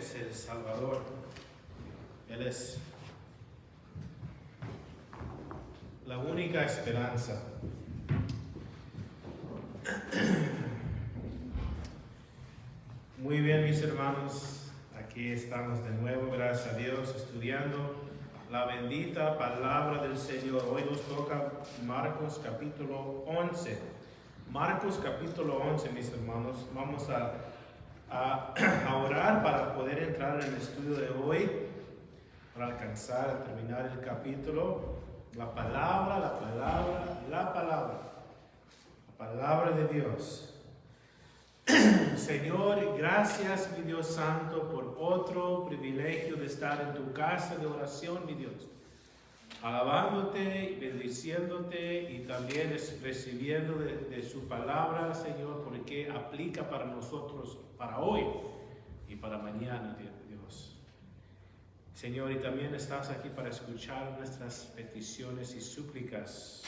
es el Salvador. Él es la única esperanza. Muy bien, mis hermanos, aquí estamos de nuevo, gracias a Dios, estudiando la bendita palabra del Señor. Hoy nos toca Marcos capítulo 11. Marcos capítulo 11, mis hermanos. Vamos a orar para poder entrar en el estudio de hoy, para alcanzar a terminar el capítulo. La palabra de Dios. Señor, gracias, mi Dios santo, por otro privilegio de estar en tu casa de oración, mi Dios. Alabándote, bendiciéndote y también recibiendo de su palabra, Señor, porque aplica para nosotros, para hoy y para mañana, Dios. Señor, y también estás aquí para escuchar nuestras peticiones y súplicas,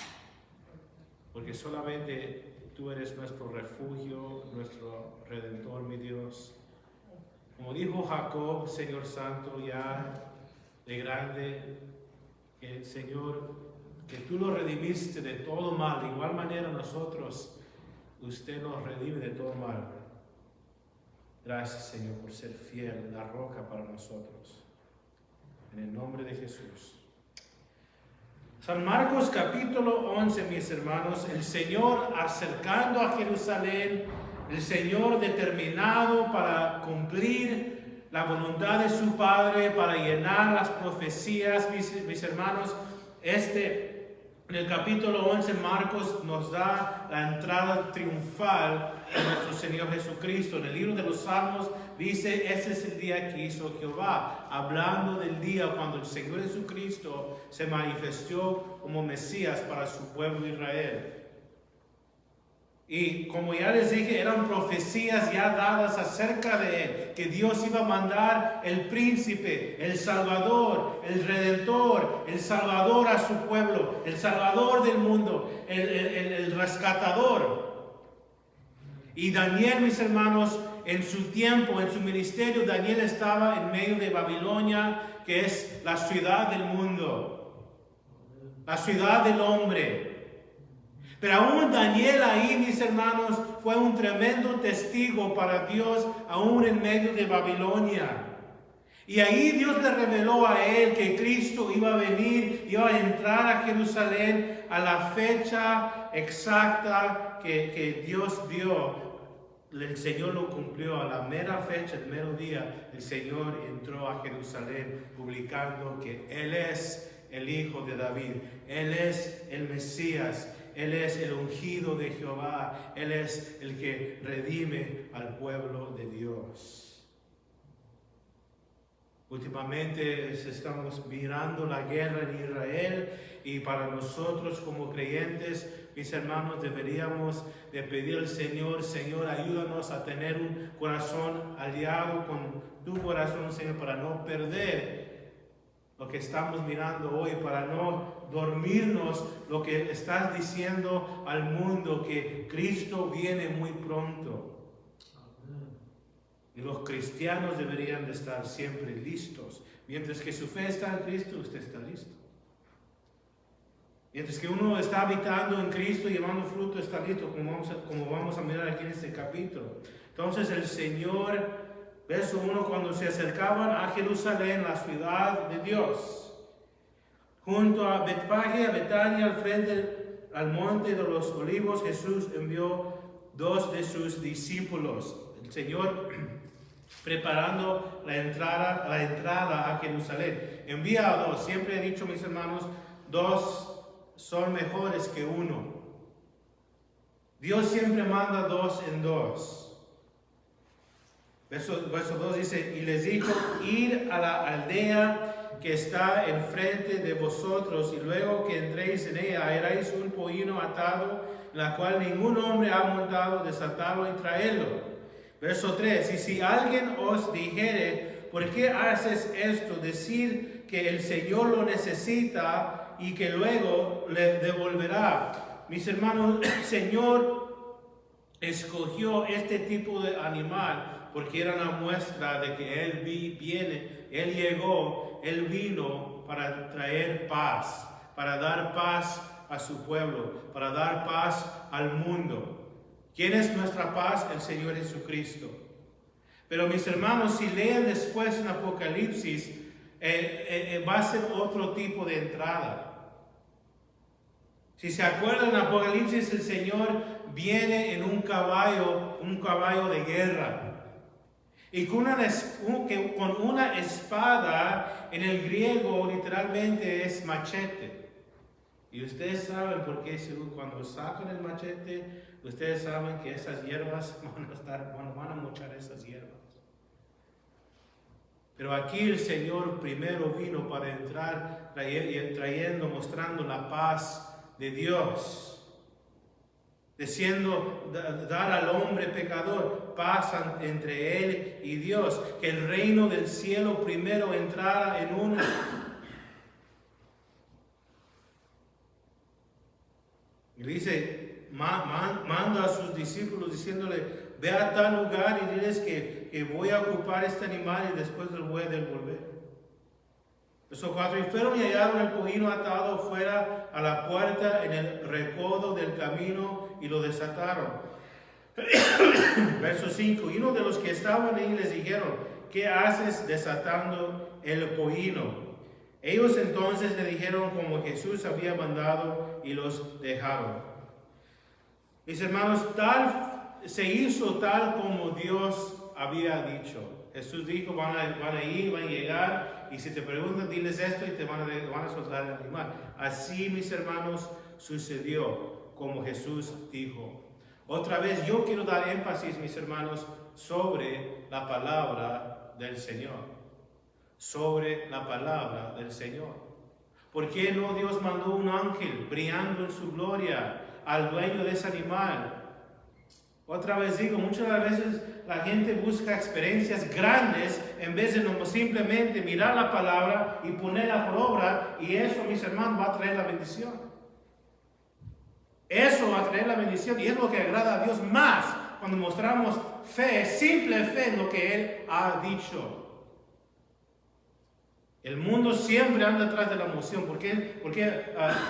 porque solamente tú eres nuestro refugio, nuestro redentor, mi Dios. Como dijo Jacob, Señor Santo, ya de grande, que Señor, que tú lo redimiste de todo mal. De igual manera nosotros, usted nos redime de todo mal. Gracias, Señor, por ser fiel, la roca para nosotros. En el nombre de Jesús. San Marcos capítulo 11, mis hermanos, el Señor acercando a Jerusalén, el Señor determinado para cumplir la voluntad de su Padre, para llenar las profecías, mis hermanos. En el capítulo 11, Marcos nos da la entrada triunfal de nuestro Señor Jesucristo. En el libro de los Salmos dice, ese es el día que hizo Jehová, hablando del día cuando el Señor Jesucristo se manifestó como Mesías para su pueblo Israel. Y como ya les dije, eran profecías ya dadas acerca de él, que Dios iba a mandar el príncipe, el Salvador, el Redentor, el Salvador a su pueblo, el Salvador del mundo, el rescatador. Y Daniel, mis hermanos, en su tiempo, en su ministerio, Daniel estaba en medio de Babilonia, que es la ciudad del mundo, la ciudad del hombre. Pero aún Daniel ahí, mis hermanos, fue un tremendo testigo para Dios, aún en medio de Babilonia. Y ahí Dios le reveló a él que Cristo iba a venir, iba a entrar a Jerusalén a la fecha exacta que Dios dio. El Señor lo cumplió a la mera fecha, el mero día. El Señor entró a Jerusalén publicando que Él es el Hijo de David. Él es el Mesías. Él es el ungido de Jehová. Él es el que redime al pueblo de Dios. Últimamente estamos mirando la guerra en Israel y para nosotros como creyentes, mis hermanos, deberíamos de pedir al Señor, Señor, ayúdanos a tener un corazón aliado con tu corazón, Señor, para no perder lo que estamos mirando hoy, para no dormirnos lo que estás diciendo al mundo, que Cristo viene muy pronto. Y los cristianos deberían de estar siempre listos. Mientras que su fe está en Cristo, usted está listo. Mientras que uno está habitando en Cristo, llevando fruto, está listo, como vamos a mirar aquí en este capítulo. Entonces el Señor, verso 1, cuando se acercaban a Jerusalén, la ciudad de Dios, junto a Betfage, a Betania, al frente al monte de los olivos, Jesús envió 2 de sus discípulos. El Señor preparando la entrada a Jerusalén. Envía a 2. Siempre he dicho, mis hermanos, 2 son mejores que 1. Dios siempre manda 2 en 2. Verso 2 dice, y les dijo, ir a la aldea que está enfrente de vosotros, y luego que entréis en ella, hallaréis un pollino atado, en la cual ningún hombre ha montado, desatarlo y traerlo. Verso 3, y si alguien os dijere, ¿por qué haces esto? Decir que el Señor lo necesita y que luego le devolverá. Mis hermanos, el Señor escogió este tipo de animal porque era una muestra de que Él llegó, Él vino para traer paz, para dar paz a su pueblo, para dar paz al mundo. ¿Quién es nuestra paz? El Señor Jesucristo. Pero mis hermanos, si leen después en Apocalipsis, va a ser otro tipo de entrada. Si se acuerdan, en Apocalipsis el Señor viene en un caballo de guerra. Y con una espada, en el griego literalmente es machete. Y ustedes saben por qué cuando sacan el machete, ustedes saben que esas hierbas van a mochar esas hierbas. Pero aquí el Señor primero vino para entrar mostrando la paz de Dios, diciendo, dar al hombre pecador paz entre él y Dios, que el reino del cielo primero entrara en una. Y dice, manda a sus discípulos diciéndole, ve a tal lugar y diles que voy a ocupar este animal y después lo voy a devolver. Verso 4, y fueron y hallaron el pollino atado fuera a la puerta en el recodo del camino y lo desataron. Verso 5, y uno de los que estaban ahí les dijeron, ¿qué haces desatando el pollino? Ellos entonces le dijeron como Jesús había mandado y los dejaron. Mis hermanos, se hizo tal como Dios había dicho. Jesús dijo, van a llegar, y si te preguntan, diles esto y te van a soltar el animal. Así, mis hermanos, sucedió como Jesús dijo. Otra vez, yo quiero dar énfasis, mis hermanos, sobre la palabra del Señor. Sobre la palabra del Señor. ¿Por qué no Dios mandó un ángel brillando en su gloria al dueño de ese animal? Otra vez digo, muchas veces la gente busca experiencias grandes en vez de no simplemente mirar la palabra y ponerla por obra, y eso, mis hermanos, va a traer la bendición. Eso va a traer la bendición, y es lo que agrada a Dios más cuando mostramos fe, simple fe en lo que Él ha dicho. El mundo siempre anda atrás de la emoción. ¿Por qué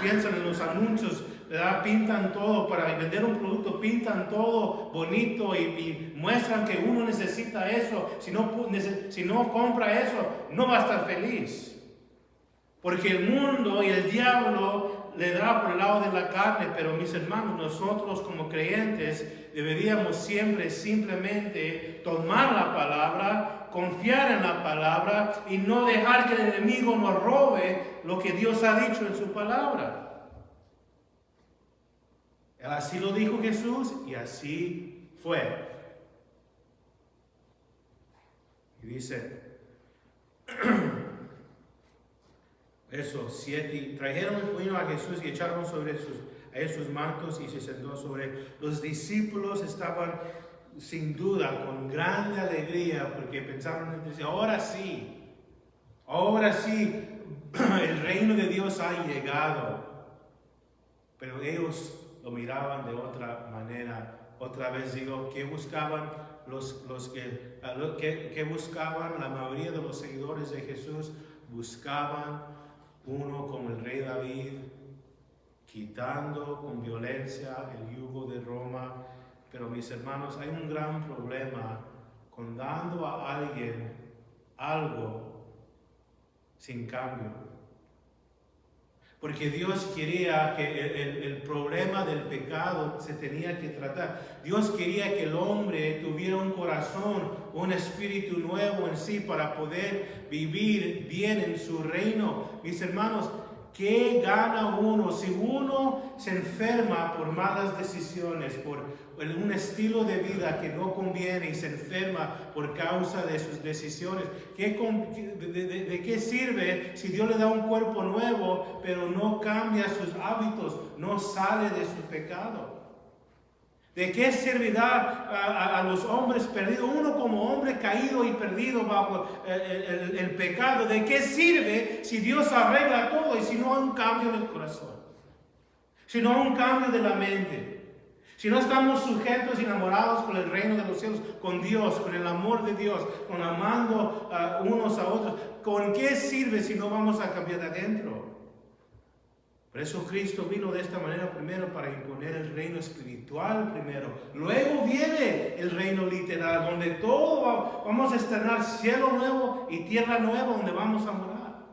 piensan en los anuncios? ¿Verdad? Pintan todo para vender un producto, pintan todo bonito y muestran que uno necesita eso. Si no compra eso, no va a estar feliz. Porque el mundo y el diablo le da por el lado de la carne, pero mis hermanos, nosotros como creyentes deberíamos siempre simplemente tomar la palabra, confiar en la palabra y no dejar que el enemigo nos robe lo que Dios ha dicho en su palabra. Así lo dijo Jesús y así fue. Y dice, verso 7, y trajeron el pollino a Jesús y echaron sobre sus mantos y se sentó sobre él. Los discípulos estaban sin duda con grande alegría porque pensaron, ahora sí, el reino de Dios ha llegado. Pero ellos lo miraban de otra manera. Otra vez digo, ¿qué buscaban que buscaban la mayoría de los seguidores de Jesús? Buscaban uno como el rey David, quitando con violencia el yugo de Roma. Pero mis hermanos, hay un gran problema con dando a alguien algo sin cambio. Porque Dios quería que el problema del pecado se tenía que tratar. Dios quería que el hombre tuviera un corazón, un espíritu nuevo en sí para poder vivir bien en su reino. Mis hermanos, ¿qué gana uno si uno se enferma por malas decisiones, por un estilo de vida que no conviene y se enferma por causa de sus decisiones? ¿De qué sirve si Dios le da un cuerpo nuevo, pero no cambia sus hábitos, no sale de su pecado? ¿De qué servirá a los hombres perdidos? Uno como hombre caído y perdido bajo el pecado. ¿De qué sirve si Dios arregla todo y si no hay un cambio en el corazón? Si no hay un cambio de la mente. Si no estamos sujetos y enamorados con el reino de los cielos, con Dios, con el amor de Dios, con amando unos a otros, ¿con qué sirve si no vamos a cambiar de adentro? Por eso Cristo vino de esta manera primero para imponer el reino espiritual primero. Luego viene el reino literal, donde todo vamos a estrenar cielo nuevo y tierra nueva donde vamos a morar.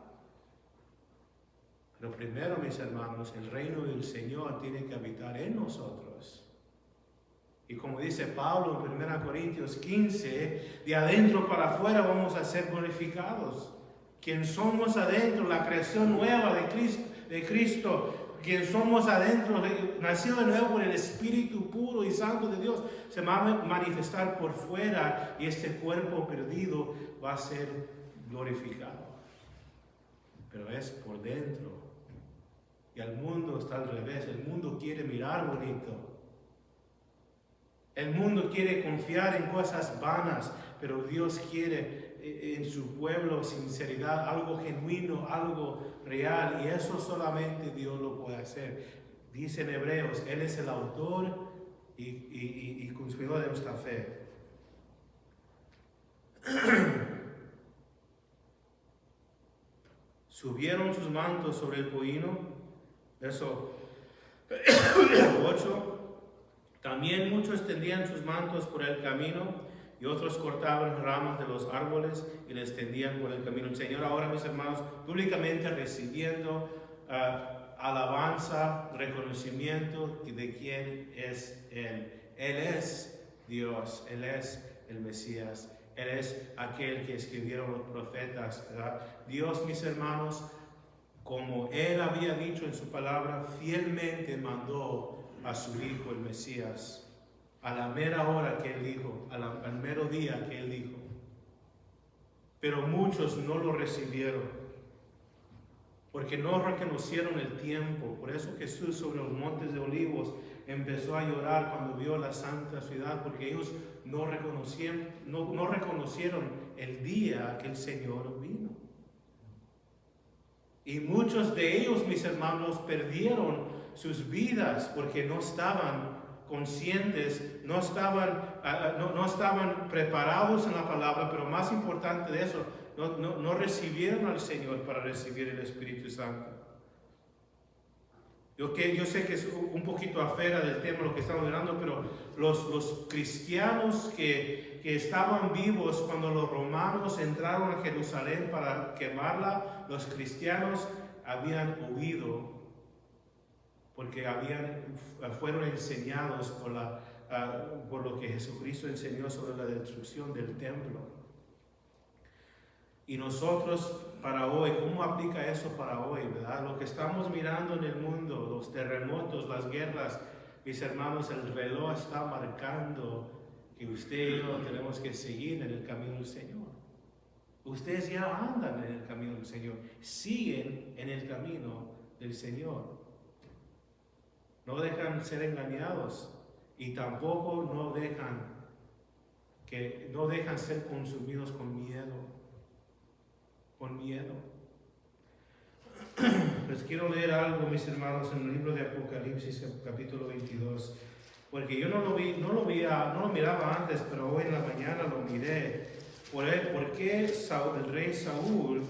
Pero primero, mis hermanos, el reino del Señor tiene que habitar en nosotros. Y como dice Pablo en 1 Corintios 15, de adentro para afuera vamos a ser glorificados. Quien somos adentro, la creación nueva de Cristo, quien somos adentro, nacido de nuevo por el Espíritu puro y santo de Dios, se va a manifestar por fuera y este cuerpo perdido va a ser glorificado. Pero es por dentro. Y el mundo está al revés. El mundo quiere mirar bonito. El mundo quiere confiar en cosas vanas, pero Dios quiere en su pueblo sinceridad, algo genuino, algo real, y eso solamente Dios lo puede hacer. Dice en Hebreos, Él es el autor y consumidor de nuestra fe. Subieron sus mantos sobre el pollino, verso 8. También muchos tendían sus mantos por el camino y otros cortaban ramas de los árboles y les tendían por el camino. El Señor ahora, mis hermanos, públicamente recibiendo alabanza, reconocimiento de quién es Él. Él es Dios, Él es el Mesías, Él es aquel que escribieron los profetas, ¿verdad? Dios, mis hermanos, como Él había dicho en su palabra, fielmente mandó a su Hijo, el Mesías, a la mera hora que Él dijo, al mero día que Él dijo. Pero muchos no lo recibieron, porque no reconocieron el tiempo. Por eso Jesús sobre los montes de Olivos empezó a llorar cuando vio la santa ciudad, porque ellos no reconocieron el día que el Señor vino. Y muchos de ellos, mis hermanos, perdieron sus vidas porque no estaban conscientes, no estaban preparados en la palabra, pero más importante de eso, no recibieron al Señor para recibir el Espíritu Santo. Yo sé que es un poquito afuera del tema lo que estamos hablando, pero los cristianos que estaban vivos cuando los romanos entraron a Jerusalén para quemarla, los cristianos habían huido porque fueron enseñados por lo que Jesucristo enseñó sobre la destrucción del templo. Y nosotros para hoy, ¿cómo aplica eso para hoy, verdad? Lo que estamos mirando en el mundo, los terremotos, las guerras, mis hermanos, el reloj está marcando que usted y yo tenemos que seguir en el camino del Señor. Ustedes ya andan en el camino del Señor, siguen en el camino del Señor. No dejan ser engañados y tampoco no dejan ser consumidos con miedo. Les quiero leer algo, mis hermanos, en el libro de Apocalipsis, capítulo 22, porque yo no lo miraba antes, pero hoy en la mañana lo miré. ¿Por qué el rey Saúl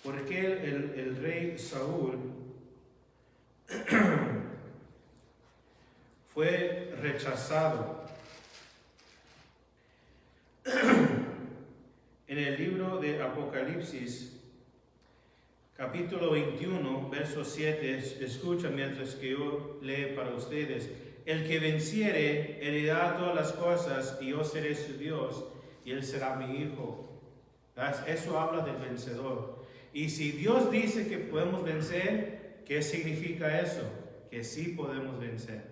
¿Por qué el rey Saúl fue rechazado? En el libro de Apocalipsis, capítulo 21, verso 7, escucha mientras que yo leo para ustedes. El que venciere heredará todas las cosas, y yo seré su Dios, y él será mi hijo. Eso habla del vencedor. Y si Dios dice que podemos vencer, ¿qué significa eso? Que sí podemos vencer,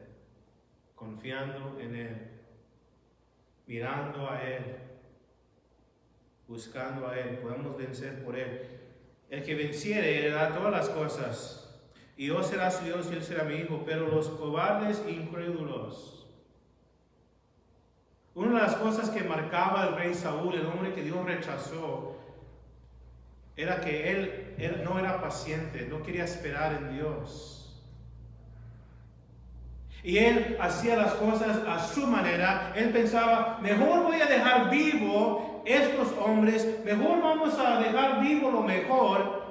confiando en Él, mirando a Él, buscando a Él, podemos vencer por Él. El que venciere heredará todas las cosas, y yo será su Dios y Él será mi hijo. Pero los cobardes e incrédulos, una de las cosas que marcaba al rey Saúl, el hombre que Dios rechazó, era que él no era paciente, no quería esperar en Dios. Y él hacía las cosas a su manera. Él pensaba, mejor voy a dejar vivo estos hombres, mejor vamos a dejar vivo lo mejor.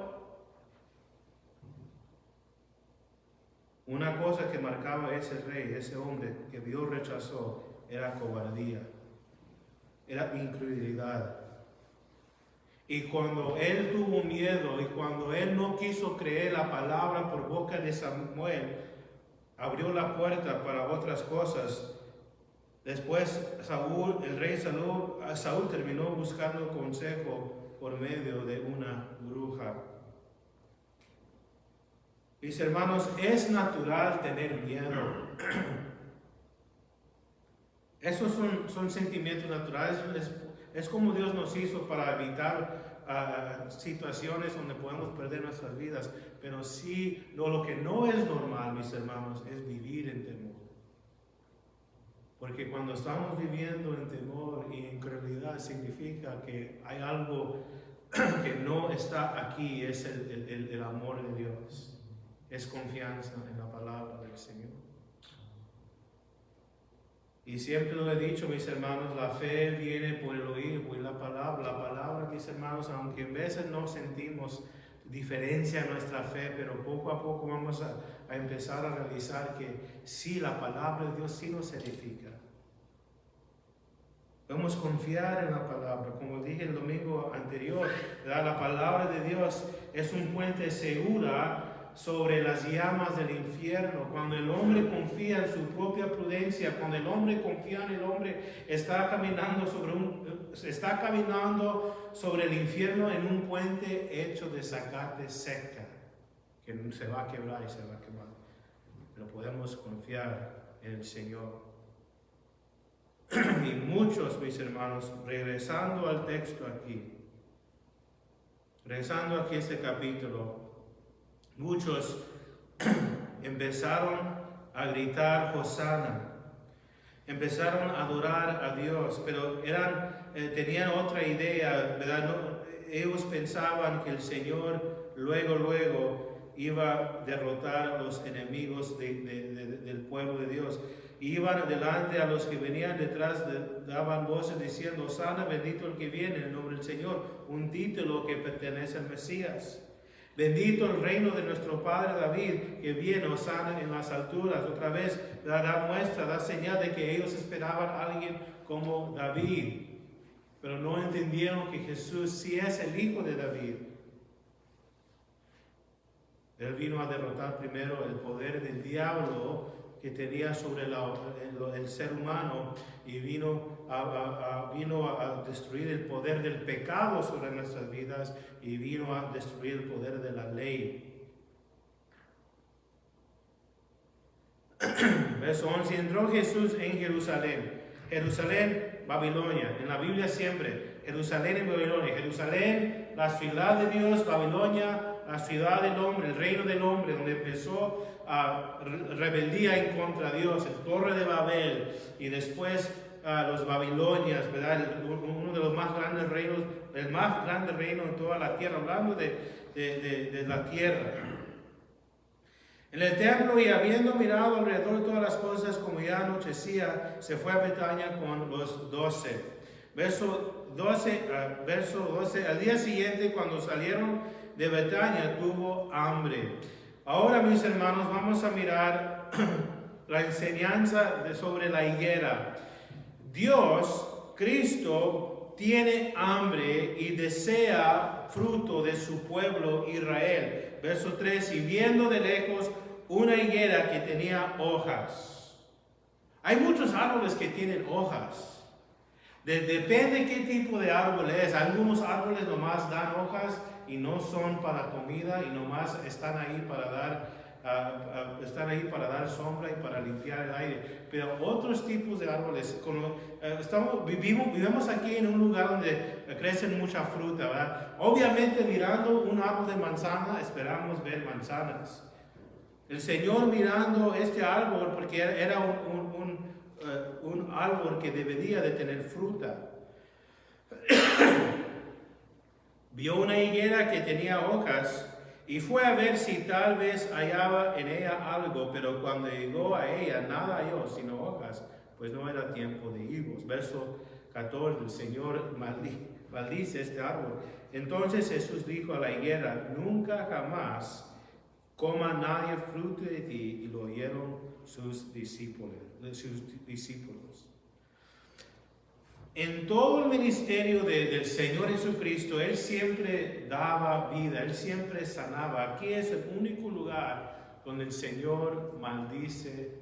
Una cosa que marcaba a ese rey, ese hombre que Dios rechazó, era cobardía, era incredulidad. Y cuando él tuvo miedo y cuando él no quiso creer la palabra por boca de Samuel, abrió la puerta para otras cosas. Después el rey Saúl terminó buscando consejo por medio de una bruja. Mis hermanos, es natural tener miedo. Esos son sentimientos naturales. Es como Dios nos hizo para evitar situaciones donde podemos perder nuestras vidas. Pero sí, lo que no es normal, mis hermanos, es vivir en temor. Porque cuando estamos viviendo en temor y en incredulidad, significa que hay algo que no está aquí, es el amor de Dios. Es confianza en la palabra del Señor. Y siempre lo he dicho, mis hermanos, la fe viene por el oír, por la palabra. La palabra, mis hermanos, aunque a veces no sentimos diferencia en nuestra fe, pero poco a poco vamos a empezar a realizar que sí, la palabra de Dios sí nos edifica. Podemos confiar en la palabra. Como dije el domingo anterior, ¿verdad? La palabra de Dios es un puente segura sobre las llamas del infierno. Cuando el hombre confía en su propia prudencia, cuando el hombre confía en el hombre, está caminando sobre el infierno en un puente hecho de zacate seca, que se va a quebrar y se va a quemar. Pero podemos confiar en el Señor. Y muchos, mis hermanos, regresando al texto aquí, regresando aquí a este capítulo, muchos empezaron a gritar Hosana, empezaron a adorar a Dios, pero tenían otra idea, ¿verdad? Ellos pensaban que el Señor luego iba a derrotar a los enemigos del pueblo de Dios. Iban adelante a los que venían detrás, daban voces diciendo, Hosana, bendito el que viene en el nombre del Señor, un título que pertenece al Mesías. Bendito el reino de nuestro padre David, que viene, Hosana en las alturas. Otra vez da muestra, da señal de que ellos esperaban a alguien como David, pero no entendieron que Jesús sí es el hijo de David. Él vino a derrotar primero el poder del diablo que tenía sobre el ser humano, y vino a destruir el poder del pecado sobre nuestras vidas, y vino a destruir el poder de la ley. Verso 11, entró Jesús en Jerusalén. Jerusalén, Babilonia. En la Biblia siempre, Jerusalén en Babilonia. Jerusalén, la ciudad de Dios, Babilonia, la ciudad del hombre, el reino del hombre, donde empezó a rebeldía en contra de Dios, el Torre de Babel, y después los babilonias, ¿verdad? Uno de los más grandes reinos, el más grande reino en toda la tierra, hablando de la tierra. En el templo, y habiendo mirado alrededor de todas las cosas, como ya anochecía, se fue a Betania con los 12. Verso 12, al día siguiente, cuando salieron de Betania, tuvo hambre. Ahora, mis hermanos, vamos a mirar la enseñanza sobre la higuera. Dios, Cristo, tiene hambre y desea fruto de su pueblo Israel. Verso 3, y viendo de lejos una higuera que tenía hojas. Hay muchos árboles que tienen hojas. Depende qué tipo de árbol es. Algunos árboles nomás dan hojas y no son para comida, y nomás están ahí para dar sombra y para limpiar el aire. Pero otros tipos de árboles, vivimos aquí en un lugar donde crecen mucha fruta, ¿verdad? Obviamente, mirando un árbol de manzana, esperamos ver manzanas. El Señor mirando este árbol, porque era un árbol que debería de tener fruta. vio una higuera que tenía hojas y fue a ver si tal vez hallaba en ella algo, pero cuando llegó a ella nada halló sino hojas, pues no era tiempo de higos. Verso 14, el Señor maldice este árbol. Entonces Jesús dijo a la higuera, nunca jamás coma nadie fruto de ti, y lo oyeron sus discípulos. En todo el ministerio del Señor Jesucristo, Él siempre daba vida, Él siempre sanaba. Aquí es el único lugar donde el Señor maldice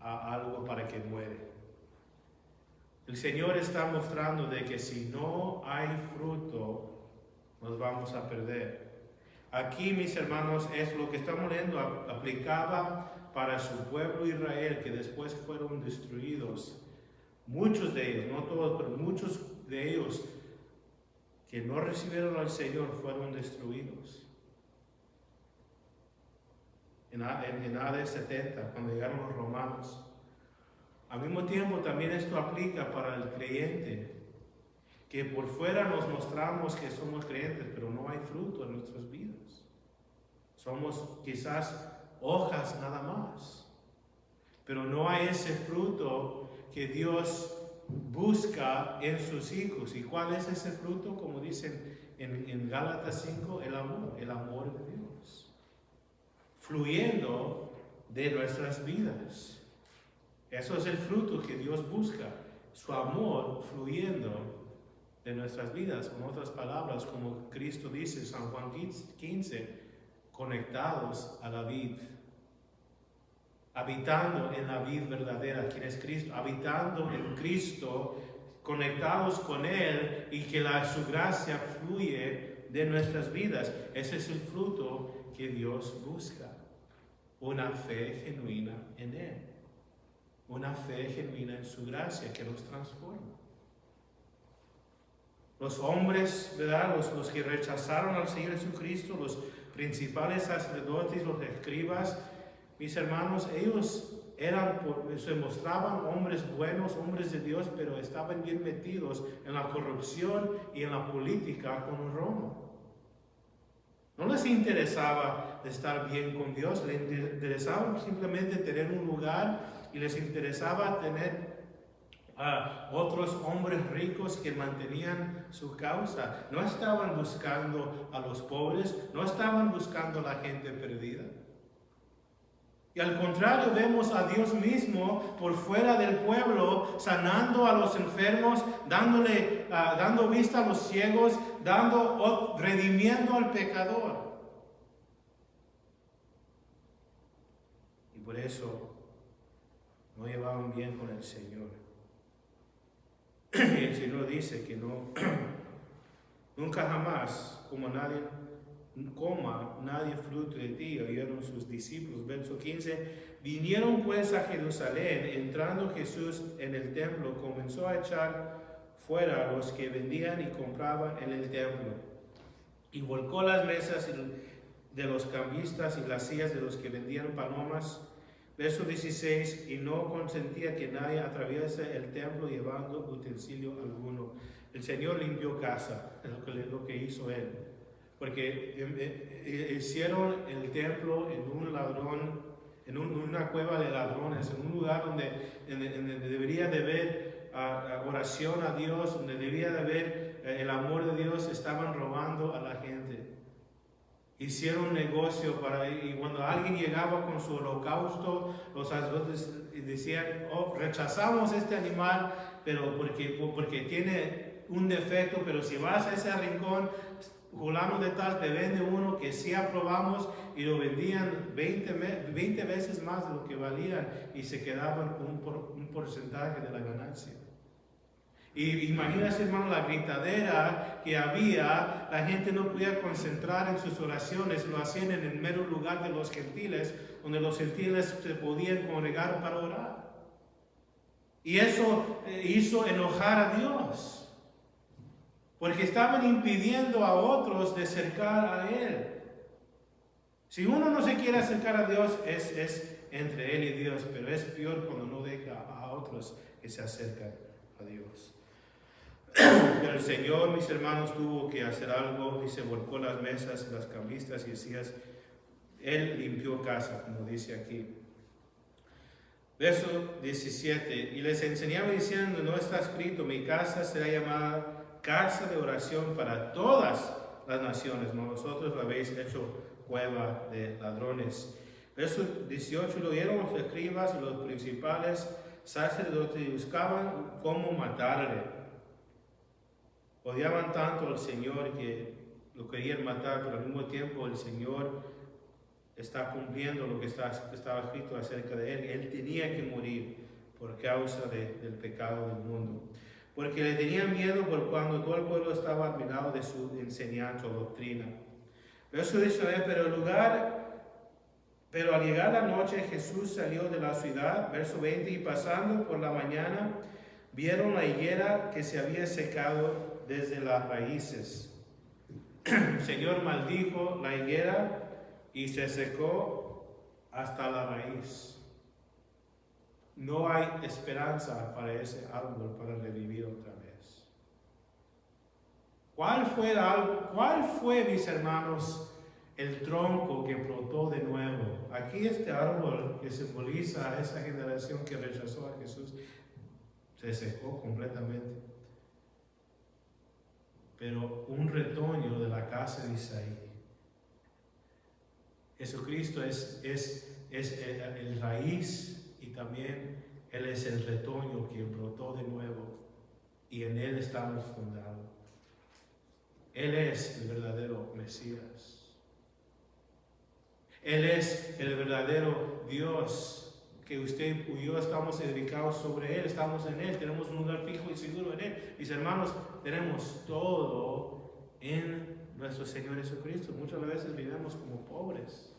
a algo para que muere. El Señor está mostrando de que si no hay fruto, nos vamos a perder. Aquí, mis hermanos, es lo que estamos leyendo, aplicaba para su pueblo Israel, que después fueron destruidos. Muchos de ellos, no todos, pero muchos de ellos que no recibieron al Señor fueron destruidos. En AD 70, cuando llegaron los romanos. Al mismo tiempo, también esto aplica para el creyente, que por fuera nos mostramos que somos creyentes, pero no hay fruto en nuestras vidas. Somos quizás hojas nada más, pero no hay ese fruto que Dios busca en sus hijos. ¿Y cuál es ese fruto? Como dicen en Gálatas 5, el amor de Dios, fluyendo de nuestras vidas. Eso es el fruto que Dios busca, su amor fluyendo de nuestras vidas. Con otras palabras, como Cristo dice, San Juan 15, conectados a la vid, habitando en la vid verdadera, quien es Cristo, habitando en Cristo, conectados con Él, y que su gracia fluye de nuestras vidas. Ese es el fruto que Dios busca, una fe genuina en Él, una fe genuina en su gracia que nos transforma. Los hombres, ¿verdad? Los que rechazaron al Señor Jesucristo, los principales sacerdotes, los escribas, mis hermanos, ellos se mostraban hombres buenos, hombres de Dios, pero estaban bien metidos en la corrupción y en la política con Roma. No les interesaba estar bien con Dios, les interesaba simplemente tener un lugar, y les interesaba tener otros hombres ricos que mantenían su causa. No estaban buscando a los pobres, no estaban buscando a la gente perdida. Y al contrario, vemos a Dios mismo por fuera del pueblo, sanando a los enfermos, dando vista a los ciegos, redimiendo al pecador. Y por eso no llevaban bien con el Señor. Y el Señor dice que nunca jamás coma nadie fruto de ti, oyeron sus discípulos. Verso 15, vinieron pues a Jerusalén, entrando Jesús en el templo, comenzó a echar fuera a los que vendían y compraban en el templo, y volcó las mesas de los cambistas y las sillas de los que vendían palomas. Verso 16, y no consentía que nadie atraviese el templo llevando utensilio alguno. El Señor limpió casa, es lo que hizo Él. Porque hicieron el templo en una cueva de ladrones, en un lugar donde debería de haber oración a Dios, donde debía de haber el amor de Dios. Estaban robando a la gente. Hicieron negocio y cuando alguien llegaba con su holocausto, los sacerdotes decían, rechazamos este animal, pero porque tiene un defecto, pero si vas a ese rincón, fulano de tal te vende uno que sí aprobamos, y lo vendían 20 veces más de lo que valían, y se quedaban con un porcentaje de la ganancia. Y imagínate, hermano, la gritadera que había. La gente no podía concentrar en sus oraciones, lo hacían en el mero lugar de los gentiles, donde los gentiles se podían congregar para orar. Y eso hizo enojar a Dios, porque estaban impidiendo a otros de acercar a Él. Si uno no se quiere acercar a Dios, es entre Él y Dios, pero es peor cuando no deja a otros que se acercan a Dios. Pero el Señor, mis hermanos, tuvo que hacer algo y se volcó las mesas, las cambistas y sillas. Él limpió casa, como dice aquí. Verso 17. Y les enseñaba diciendo, no está escrito, mi casa será llamada casa de oración para todas las naciones, no vosotros la habéis hecho cueva de ladrones. Verso 18. Lo oyeron los escribas y los principales sacerdotes y buscaban cómo matarle. Odiaban tanto al Señor que lo querían matar, pero al mismo tiempo el Señor está cumpliendo lo que estaba escrito acerca de él. Él tenía que morir por causa del pecado del mundo. Porque le tenían miedo por cuando todo el pueblo estaba admirado de su enseñanza o doctrina. Verso 19. Pero al llegar la noche Jesús salió de la ciudad. Verso 20. Y pasando por la mañana vieron la higuera que se había secado desde las raíces. El Señor maldijo la higuera y se secó hasta la raíz. No hay esperanza para ese árbol para revivir otra vez. ¿Cuál fue, mis hermanos, el tronco que brotó de nuevo? Aquí este árbol que simboliza a esa generación que rechazó a Jesús se secó completamente. Pero un retoño de la casa de Isaí. Jesucristo es el raíz y también Él es el retoño que brotó de nuevo y en Él estamos fundados. Él es el verdadero Mesías. Él es el verdadero Dios que usted y yo estamos edificados sobre Él, estamos en Él, tenemos un lugar fijo y seguro en Él. Mis hermanos, tenemos todo en nuestro Señor Jesucristo. Muchas veces vivimos como pobres,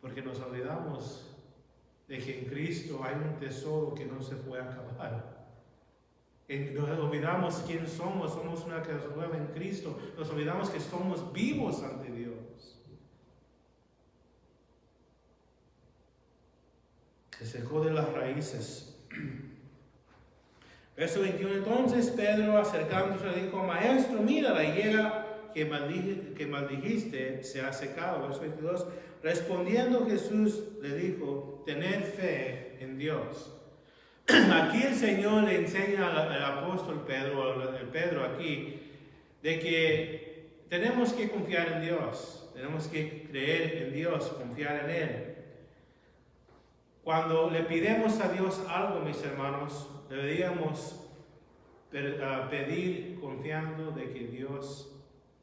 porque nos olvidamos de que en Cristo hay un tesoro que no se puede acabar. Nos olvidamos quién somos una casa nueva en Cristo, nos olvidamos que somos vivos ante Dios. Se secó de las raíces. Verso 21. Entonces Pedro, acercándose, le dijo: Maestro, mira, la higuera que maldijiste se ha secado. Verso 22. Respondiendo Jesús le dijo: tened fe en Dios. Aquí el Señor le enseña al apóstol Pedro aquí, de que tenemos que confiar en Dios, tenemos que creer en Dios, confiar en Él. Cuando le pidemos a Dios algo, mis hermanos, deberíamos pedir confiando de que Dios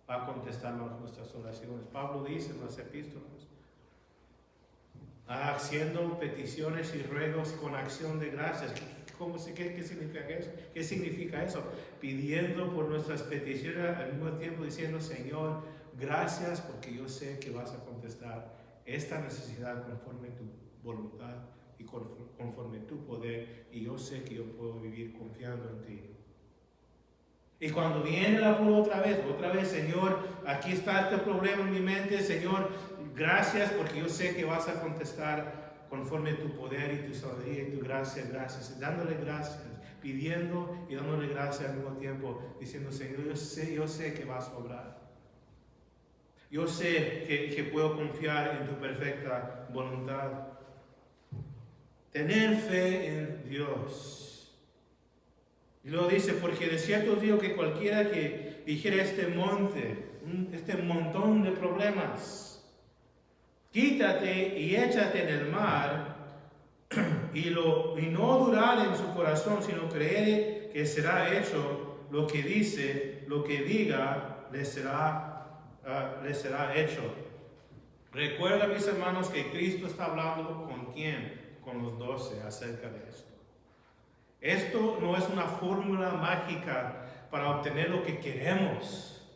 va a contestar nuestras oraciones. Pablo dice en las epístolas, haciendo peticiones y ruegos con acción de gracias. ¿Qué significa eso? ¿Qué significa eso? Pidiendo por nuestras peticiones al mismo tiempo diciendo: Señor, gracias porque yo sé que vas a contestar esta necesidad conforme tu voluntad y conforme tu poder, y yo sé que yo puedo vivir confiando en ti. Y cuando viene el apuro otra vez, Señor, aquí está este problema en mi mente, Señor, gracias porque yo sé que vas a contestar conforme tu poder y tu sabiduría y tu gracia, gracias, dándole gracias, pidiendo y dándole gracias al mismo tiempo, diciendo: Señor, yo sé que vas a obrar. Yo sé que puedo confiar en tu perfecta voluntad. Tener fe en Dios. Y luego dice: porque de cierto os digo que cualquiera que dijera este monte, este montón de problemas, quítate y échate en el mar, y no durar en su corazón, sino creer que será hecho lo que dice, lo que diga, le será hecho. Recuerda, mis hermanos, que Cristo está hablando ¿con quién? Con los 12 acerca de esto. Esto no es una fórmula mágica para obtener lo que queremos.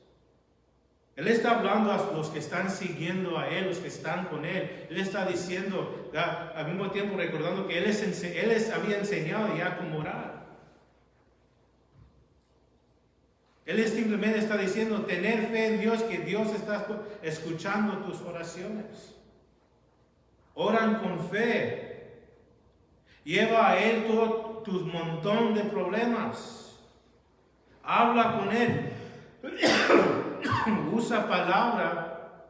Él está hablando a los que están siguiendo a Él, los que están con Él. Él está diciendo, al mismo tiempo recordando que Él les había enseñado ya cómo orar. Él simplemente está diciendo: tener fe en Dios, que Dios está escuchando tus oraciones. Oran con fe. Lleva a Él todo tus montón de problemas. Habla con Él. Usa palabra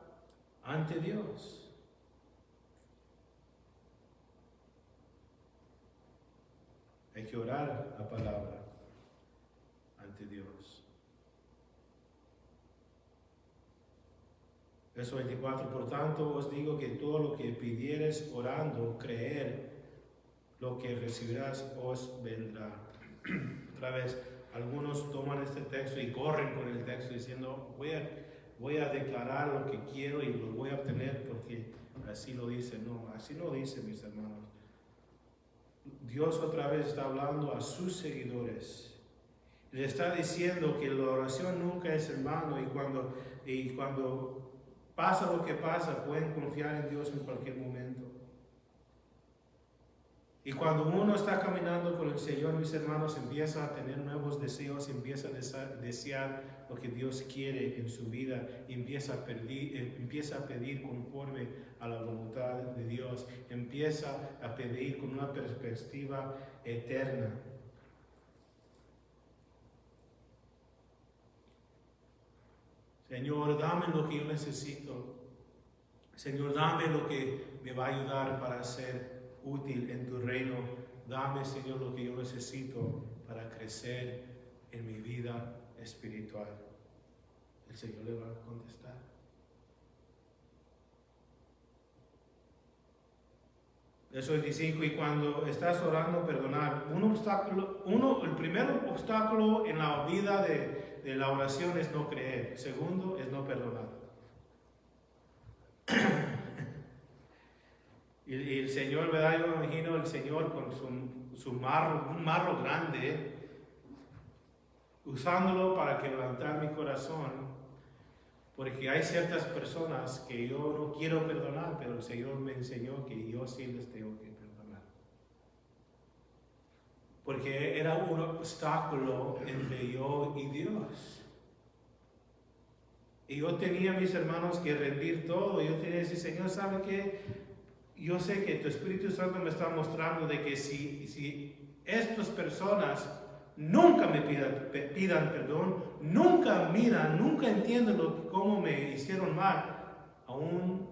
ante Dios. Hay que orar la palabra ante Dios. Verso 24, por tanto os digo que todo lo que pidieres orando, creer, lo que recibirás os vendrá. Otra vez, algunos toman este texto y corren con el texto diciendo, voy a declarar lo que quiero y lo voy a obtener porque así lo dice. No, así no dice, mis hermanos. Dios otra vez está hablando a sus seguidores. Le está diciendo que la oración nunca es en vano y cuando pasa lo que pasa, pueden confiar en Dios en cualquier momento. Y cuando uno está caminando con el Señor, mis hermanos, empieza a tener nuevos deseos, empieza a desear lo que Dios quiere en su vida, empieza a pedir conforme a la voluntad de Dios, empieza a pedir con una perspectiva eterna. Señor, dame lo que yo necesito. Señor, dame lo que me va a ayudar para ser útil en tu reino. Dame, Señor, lo que yo necesito para crecer en mi vida espiritual. El Señor le va a contestar. Verso 25, y cuando estás orando, perdonar. El primer obstáculo en la vida de la oración es no creer. El segundo es no perdonar. Y el Señor, ¿verdad? Yo me imagino el Señor con un marro grande, usándolo para quebrantar mi corazón, porque hay ciertas personas que yo no quiero perdonar, pero el Señor me enseñó que yo sí les tengo que perdonar. Porque era un obstáculo entre yo y Dios. Y yo tenía, mis hermanos, que rendir todo. Yo tenía que decir, Señor, ¿sabe qué? Yo sé que tu Espíritu Santo me está mostrando de que si estas personas nunca me pidan perdón, nunca miran, nunca entienden cómo me hicieron mal, aún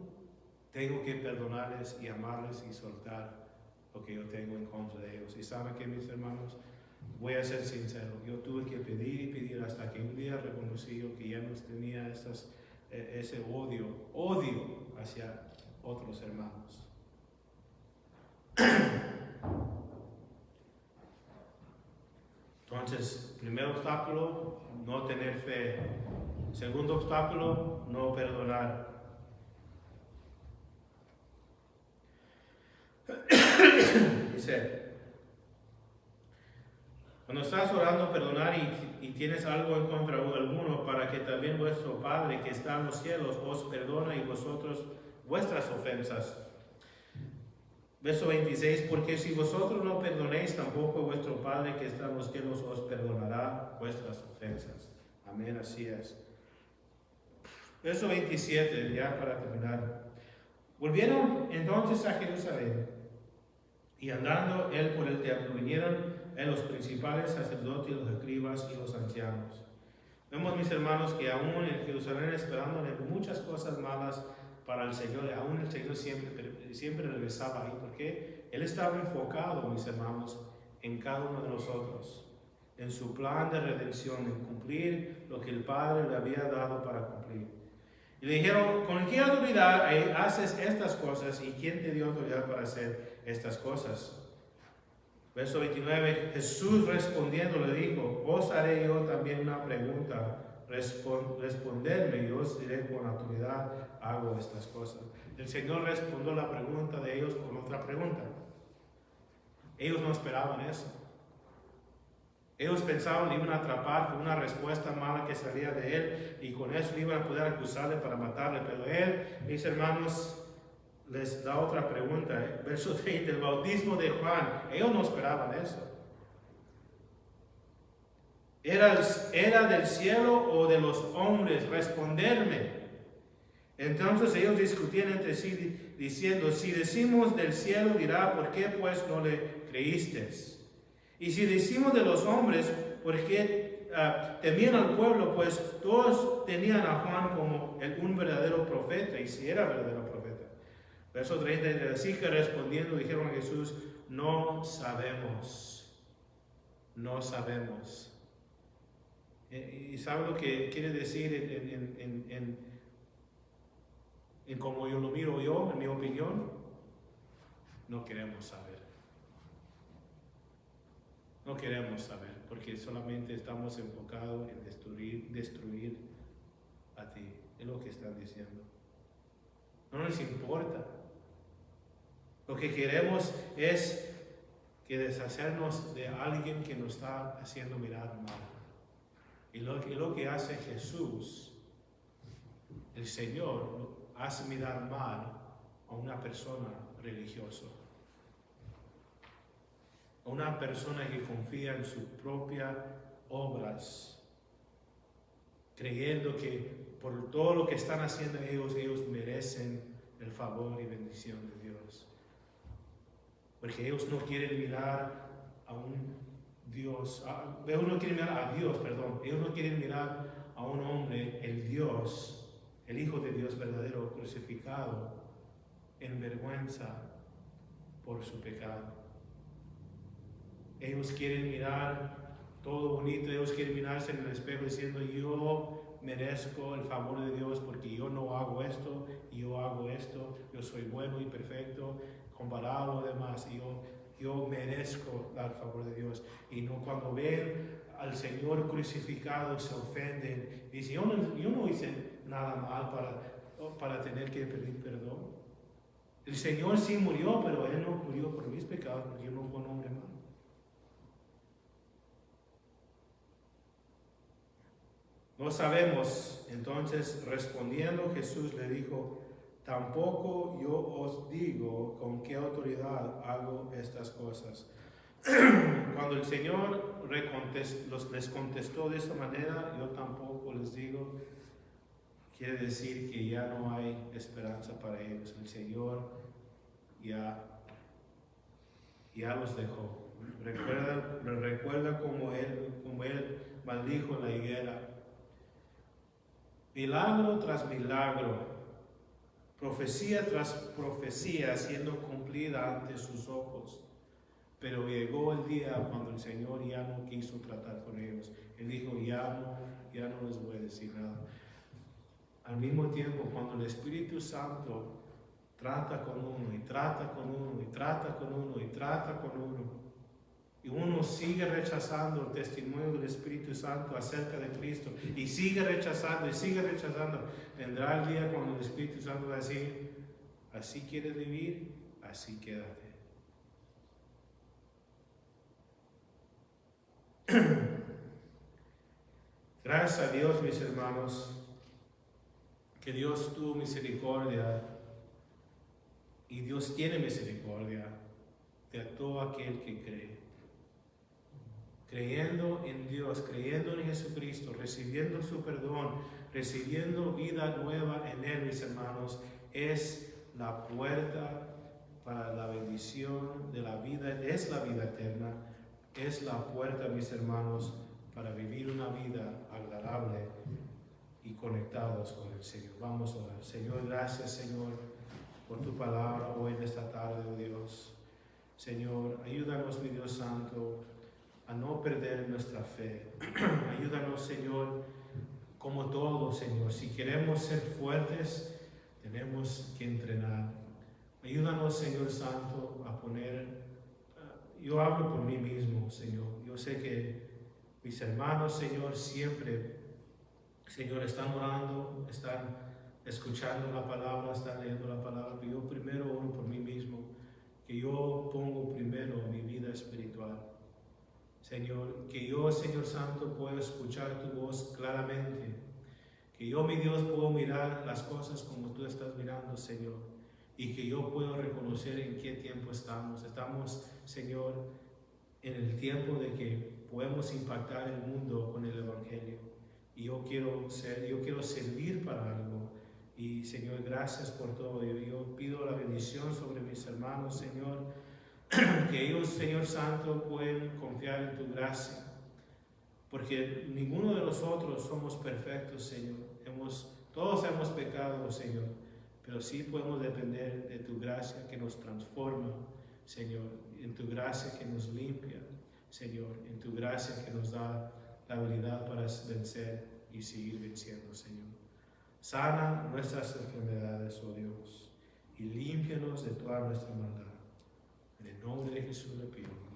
tengo que perdonarles y amarles y soltar lo que yo tengo en contra de ellos. Y saben que, mis hermanos, voy a ser sincero, yo tuve que pedir y pedir hasta que un día reconocí yo que ya no tenía ese odio hacia otros hermanos. Entonces, primer obstáculo, no tener fe. Segundo obstáculo, no perdonar. Dice, cuando estás orando, perdonar y tienes algo en contra de alguno, para que también vuestro Padre que está en los cielos os perdone y vosotros vuestras ofensas. Verso 26, porque si vosotros no perdonéis, tampoco vuestro Padre que está en los cielos os perdonará vuestras ofensas. Amén, así es. Verso 27, ya para terminar. Volvieron entonces a Jerusalén, y andando él por el templo, vinieron los principales sacerdotes, los escribas y los ancianos. Vemos, mis hermanos, que aún en Jerusalén esperándole muchas cosas malas para el Señor, aún el Señor siempre regresaba ahí, porque Él estaba enfocado, mis hermanos, en cada uno de nosotros, en su plan de redención, en cumplir lo que el Padre le había dado para cumplir. Y le dijeron, ¿con qué autoridad haces estas cosas y quién te dio autoridad para hacer estas cosas? Verso 29, Jesús respondiendo le dijo, os haré yo también una pregunta. Responderme, yo os diré con autoridad hago estas cosas. El Señor respondió la pregunta de ellos con otra pregunta. Ellos no esperaban eso. Ellos pensaban que iban a atrapar con una respuesta mala que salía de él y con eso iban a poder acusarle para matarle. Pero él, mis hermanos, les da otra pregunta. Verso 30, el bautismo de Juan. Ellos no esperaban eso. ¿Era del cielo o de los hombres? Responderme. Entonces ellos discutían entre sí diciendo, si decimos del cielo, dirá, ¿por qué pues no le creísteis? Y si decimos de los hombres, ¿por qué temían al pueblo, pues todos tenían a Juan como un verdadero profeta, y si era verdadero profeta. Verso 30, así que respondiendo dijeron a Jesús, no sabemos, no sabemos. ¿Y sabe lo que quiere decir en como yo lo miro yo, en mi opinión? No queremos saber. No queremos saber, porque solamente estamos enfocados en destruir a ti. Es lo que están diciendo. No nos importa. Lo que queremos es que deshacernos de alguien que nos está haciendo mirar mal. Y lo que hace Jesús, el Señor, hace mirar mal a una persona religiosa. A una persona que confía en sus propias obras, creyendo que por todo lo que están haciendo ellos merecen el favor y bendición de Dios. Porque ellos no quieren mirar a un Dios, ellos no quieren mirar a Dios, perdón, ellos no quieren mirar a un hombre, el Dios, el Hijo de Dios verdadero, crucificado, en vergüenza por su pecado. Ellos quieren mirar todo bonito, ellos quieren mirarse en el espejo diciendo, yo merezco el favor de Dios porque yo no hago esto, yo hago esto, yo soy bueno y perfecto, comparado a los demás, yo merezco dar favor de Dios. Y no, cuando ven al Señor crucificado se ofenden, dicen, yo no hice nada mal para tener que pedir perdón. El Señor sí murió, pero Él no murió por mis pecados, porque yo no fui un hombre malo. No sabemos. Entonces, respondiendo, Jesús le dijo, tampoco yo os digo con qué autoridad hago estas cosas. Cuando el Señor les contestó de esta manera, yo tampoco les digo, quiere decir que ya no hay esperanza para ellos. El Señor ya los dejó. Recuerda como él maldijo en la higuera. Milagro tras milagro, profecía tras profecía siendo cumplida ante sus ojos. Pero llegó el día cuando el Señor ya no quiso tratar con ellos. Él dijo, ya no les voy a decir nada. Al mismo tiempo, cuando el Espíritu Santo trata con uno, y trata con uno, y trata con uno, y trata con uno, y uno sigue rechazando el testimonio del Espíritu Santo acerca de Cristo, y sigue rechazando, vendrá el día cuando el Espíritu Santo va a decir, así quieres vivir, así quédate. Gracias a Dios, mis hermanos, que Dios tuvo misericordia, y Dios tiene misericordia de todo aquel que cree. Creyendo en Dios, creyendo en Jesucristo, recibiendo su perdón, recibiendo vida nueva en Él, mis hermanos, es la puerta para la bendición de la vida, es la vida eterna, es la puerta, mis hermanos, para vivir una vida agradable y conectados con el Señor. Vamos a orar. Señor, gracias, Señor, por tu palabra hoy en esta tarde, oh Dios. Señor, ayúdanos, mi Dios Santo, a no perder nuestra fe. Ayúdanos, Señor, como todo, Señor. Si queremos ser fuertes, tenemos que entrenar. Ayúdanos, Señor Santo, a poner... yo hablo por mí mismo, Señor. Yo sé que mis hermanos, Señor, siempre, Señor, están orando, están escuchando la palabra, están leyendo la palabra, pero yo primero oro por mí mismo, que yo pongo primero mi vida espiritual. Señor, que yo, Señor Santo, pueda escuchar tu voz claramente, que yo, mi Dios, puedo mirar las cosas como tú estás mirando, Señor, y que yo puedo reconocer en qué tiempo estamos. Estamos, Señor, en el tiempo de que podemos impactar el mundo con el Evangelio. Y yo quiero servir para algo. Y Señor, gracias por todo. Yo pido la bendición sobre mis hermanos, Señor, que ellos, Señor Santo, pueden confiar en tu gracia. porque ninguno de nosotros somos perfectos, Señor. Todos hemos pecado, Señor, pero sí podemos depender de tu gracia que nos transforma, Señor, en tu gracia que nos limpia, Señor, en tu gracia que nos da la habilidad para vencer y seguir venciendo, Señor. Sana nuestras enfermedades, oh Dios, y límpianos de toda nuestra maldad. En el nombre de Jesús le pido.